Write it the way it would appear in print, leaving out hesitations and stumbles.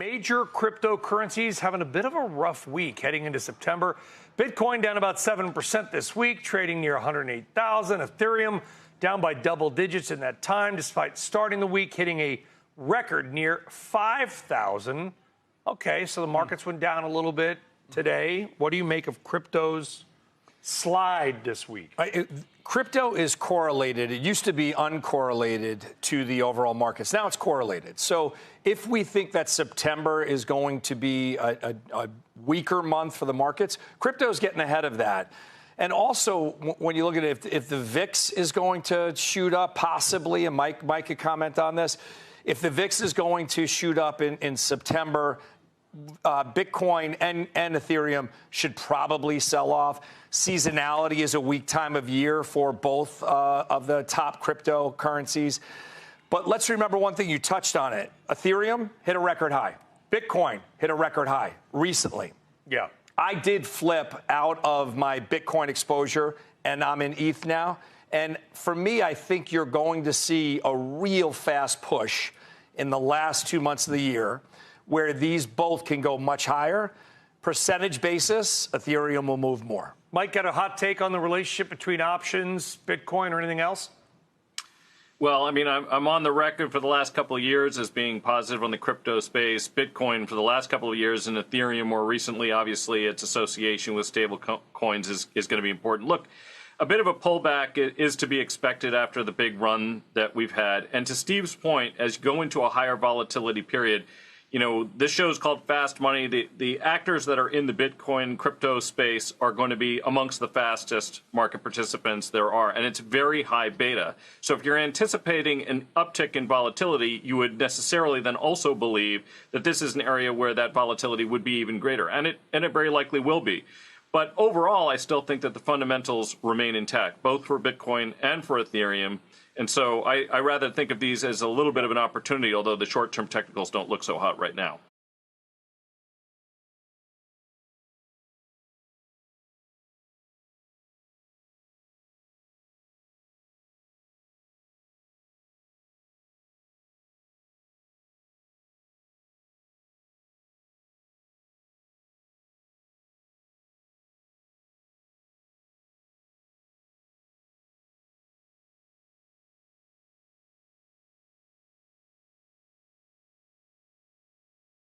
Major cryptocurrencies having a bit of a rough week heading into September. Bitcoin down about 7% this week, trading near 108,000. Ethereum down by double digits in that time, despite starting the week hitting a record near 5,000. Okay, so the markets went down a little bit today. What do you make of crypto's slide this week? Crypto is correlated. It used to be uncorrelated to the overall markets. Now it's correlated. So if we think that September is going to be a weaker month for the markets, crypto is getting ahead of that. And also, when you look at it, if the VIX is going to shoot up, possibly, and Mike could comment on this, if the VIX is going to shoot up in September, Bitcoin and Ethereum should probably sell off. Seasonality is a weak time of year for both of the top cryptocurrencies. But let's remember one thing, you touched on it. Ethereum hit a record high. Bitcoin hit a record high recently. Yeah. I did flip out of my Bitcoin exposure, and I'm in ETH now. And for me, I think you're going to see a real fast push in the last 2 months of the year where these both can go much higher. Percentage basis, Ethereum will move more. Mike, got a hot take on the relationship between options, Bitcoin, or anything else? Well, I mean, I'm on the record for the last couple of years as being positive on the crypto space. Bitcoin for the last couple of years, and Ethereum more recently. Obviously, its association with stable coins is going to be important. Look, a bit of a pullback is to be expected after the big run that we've had. And to Steve's point, as you go into a higher volatility period, you know, this show is called Fast Money. The actors that are in the Bitcoin crypto space are going to be amongst the fastest market participants there are, and it's very high beta. So if you're anticipating an uptick in volatility, you would necessarily then also believe that this is an area where that volatility would be even greater, and it very likely will be. But overall, I still think that the fundamentals remain intact, both for Bitcoin and for Ethereum. And so I rather think of these as a little bit of an opportunity, although the short-term technicals don't look so hot right now.